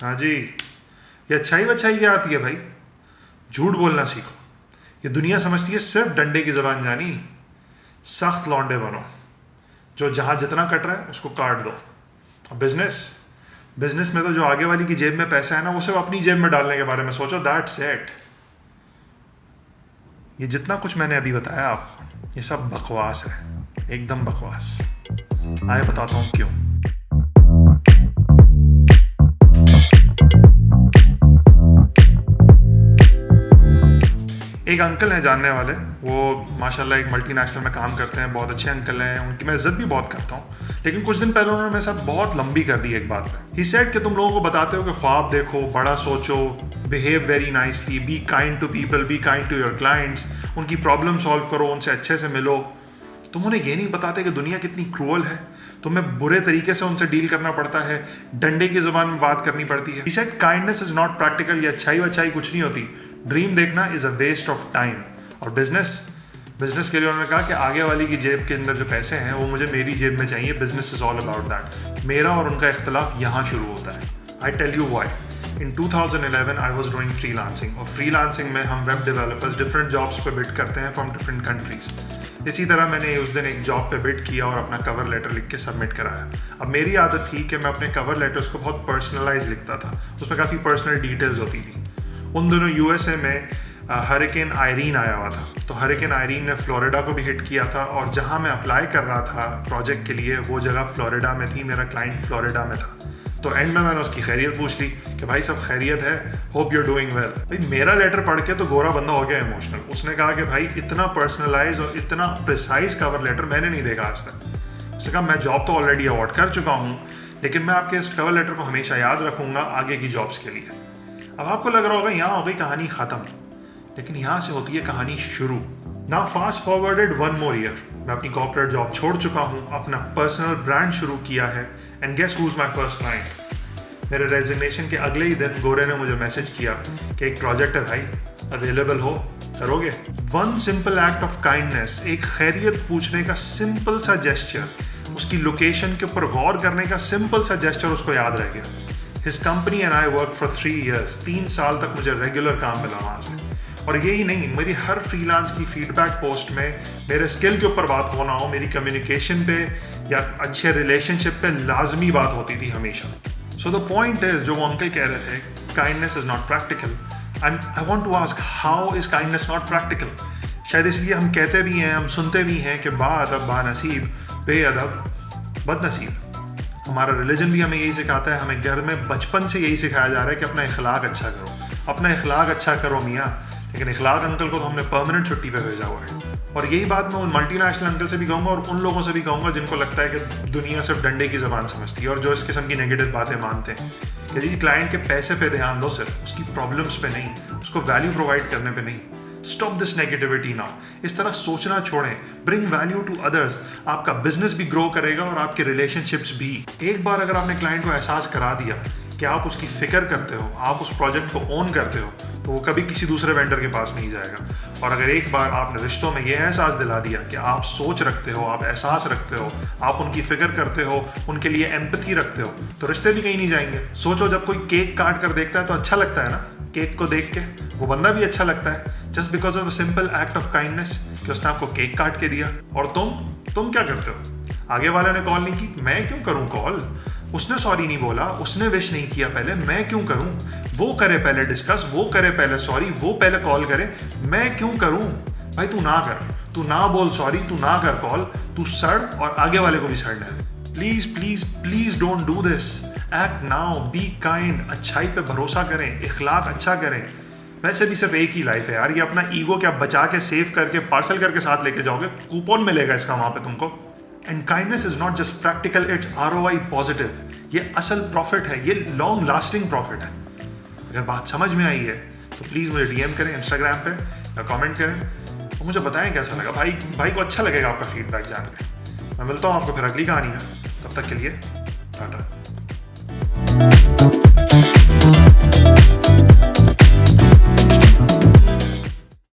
हाँ जी, ये अच्छाई वच्छाई क्या आती है भाई? झूठ बोलना सीखो। ये दुनिया समझती है सिर्फ डंडे की जबान जानी। सख्त लौंडे बनो, जो जहाँ जितना कट रहा है उसको काट दो। बिजनेस बिजनेस में तो जो आगे वाली की जेब में पैसा है ना, वो सिर्फ अपनी जेब में डालने के बारे में सोचो। That's it. ये जितना कुछ मैंने अभी बताया आपको, ये सब बकवास है, एकदम बकवास। आए बताता हूँ क्यों। एक अंकल हैं जानने वाले, वो माशाल्लाह एक मल्टीनेशनल में काम करते हैं, बहुत अच्छे अंकल हैं, उनकी मैं इज्जत भी बहुत करता हूँ। लेकिन कुछ दिन पहले उन्होंने मेरे साथ बहुत लंबी कर दी एक बात पे। ही सेड कि तुम लोगों को बताते हो कि ख्वाब देखो, बड़ा सोचो, behave very nicely, be kind to people, be kind to your clients, उनकी प्रॉब्लम सॉल्व करो, उनसे अच्छे से मिलो। तुम उन्हें ये नहीं बताते कि दुनिया कितनी क्रूअल है, तुम्हें बुरे तरीके से उनसे डील करना पड़ता है, डंडे की जुबान में बात करनी पड़ती है। He said kindness is not practical. ये अच्छाई वच्छाई कुछ नहीं होती। ड्रीम देखना is a waste of time. और बिजनेस के लिए उन्होंने कहा कि आगे वाली की जेब के अंदर जो पैसे हैं वो मुझे मेरी जेब में चाहिए। Business is all about that. मेरा और उनका इख्तलाफ यहाँ शुरू होता है। I tell you why. In 2011 I was doing freelancing, और freelancing में हम वेब डेवलपर्स डिफरेंट जॉब्स पे बिड करते हैं फ्रॉम डिफरेंट कंट्रीज। इसी तरह मैंने उस दिन एक जॉब पे बिड किया और अपना कवर लेटर लिख के सबमिट कराया। अब मेरी आदत थी कि मैं अपने कवर लेटर्स को बहुत पर्सनलाइज लिखता था, उसमें काफ़ी पर्सनल डिटेल्स होती थी। उन दिनों यूएसए में हरिकेन आयरीन आया हुआ था, तो हरिकेन आयरीन ने फ्लोरिडा को भी हिट किया था, और जहाँ मैं अप्लाई कर रहा था प्रोजेक्ट के लिए वो जगह फ्लोरिडा में थी, मेरा क्लाइंट फ्लोरिडा में था। तो एंड में मैंने उसकी खैरियत पूछ ली कि भाई सब खैरियत है, होप यू डूइंग वेल। भाई मेरा लेटर पढ़ के तो गोरा बंदा हो गया इमोशनल। उसने कहा कि भाई इतना पर्सनलाइज और इतना प्रिसाइज कवर लेटर मैंने नहीं देखा आज तक। उसने कहा मैं जॉब तो ऑलरेडी अवॉर्ड कर चुका हूँ, लेकिन मैं आपके इस कवर लेटर को हमेशा याद रखूंगा आगे की जॉब्स के लिए। अब आपको लग रहा होगा यहाँ हो गई कहानी ख़त्म, लेकिन यहाँ से होती है कहानी शुरू। Now fast forwarded 1 more year, मैं अपनी कॉर्पोरेट जॉब छोड़ चुका हूँ, अपना पर्सनल ब्रांड शुरू किया है, and guess who is my first client. मेरे रेजिग्नेशन के अगले ही दिन गोरे ने मुझे मैसेज किया कि एक प्रोजेक्ट है भाई, अवेलेबल हो, करोगे? One simple act of kindness, एक खैरियत पूछने का सिंपल सा जेस्चर, उसकी लोकेशन के ऊपर गौर करने का सिंपल सा जेस्चर उसको याद रह गया। His company and I work for 3 years, 3 साल तक मुझे रेगुलर काम मिला वहाँ से। और यही नहीं, मेरी हर फ्रीलांस की फीडबैक पोस्ट में मेरे स्किल के ऊपर बात होना हो, मेरी कम्युनिकेशन पे या अच्छे रिलेशनशिप पे लाजमी बात होती थी हमेशा। सो द पॉइंट इज, जो वो अंकल कह रहे थे, kindness is not practical, and I want to ask how is kindness not practical. शायद इसलिए हम कहते भी हैं, हम सुनते भी हैं कि बाअदब बानसीब, बेअदब बदनसीब। हमारा रिलीजन भी हमें यही सिखाता है, हमें घर में बचपन से यही सिखाया जा रहा है कि अपना इखलाक अच्छा करो, अपना इखलाक अच्छा करो मियाँ। लेकिन इखलाक अंकल को तो हमने परमानेंट छुट्टी पे भेजा हुआ है। और यही बात मैं उन मल्टीनेशनल अंकल से भी कहूँगा और उन लोगों से भी कहूँगा जिनको लगता है कि दुनिया सिर्फ डंडे की ज़बान समझती है और जो इस किस्म की नेगेटिव बातें मानते हैं कि जी क्लाइंट के पैसे पे ध्यान दो, सिर्फ उसकी प्रॉब्लम्स पे नहीं, उसको वैल्यू प्रोवाइड करने पे नहीं। Stop this negativity now. इस तरह सोचना छोड़ें, ब्रिंग वैल्यू टू अदर्स। आपका बिजनेस भी ग्रो करेगा और आपके रिलेशनशिप्स भी। एक बार अगर आपने क्लाइंट को एहसास करा दिया कि आप उसकी फिक्र करते हो, आप उस प्रोजेक्ट को ओन करते हो, तो वो कभी किसी दूसरे वेंडर के पास नहीं जाएगा। और अगर एक बार आपने रिश्तों में यह एहसास दिला दिया कि आप सोच रखते हो, आप एहसास रखते हो, आप उनकी फिक्र करते हो, उनके लिए एम्पैथी रखते हो, तो रिश्ते भी कहीं नहीं जाएंगे। सोचो, जब कोई केक काट कर देखता है तो अच्छा लगता है ना, केक को देख के वो बंदा भी अच्छा लगता है, just because of a simple act of kindness कि उसने आपको केक काट के दिया। और तुम क्या करते हो? आगे वाले ने कॉल नहीं की, मैं क्यों करूं कॉल? उसने सॉरी नहीं बोला, उसने विश नहीं किया पहले, मैं क्यों करूं? वो करे पहले डिस्कस, वो करे पहले सॉरी, वो पहले कॉल करे, मैं क्यों करूं? भाई तू ना कर, तू ना बोल सॉरी, तू ना कर कॉल, तू सड़ और आगे वाले को भी सड़ना है। Please please please don't do this. Act now, be kind, अच्छाई पे भरोसा करें, इखलाक अच्छा करें। वैसे भी सिर्फ एक ही लाइफ है यार, ये अपना ईगो क्या बचा के सेव करके पार्सल करके साथ लेके जाओगे, कूपन मिलेगा इसका वहां पे तुमको। And kindness is not just practical, it's ROI positive. ये असल प्रॉफिट है, ये लॉन्ग लास्टिंग प्रॉफिट है। अगर बात समझ में आई है तो प्लीज़ मुझे DM करें इंस्टाग्राम पे या कमेंट करें और मुझे बताएं कैसा लगा। भाई को अच्छा लगेगा आपका फीडबैक जान के। मैं मिलता हूँ आपको फिर अगली कहानी में, तब तक के लिए टाटा।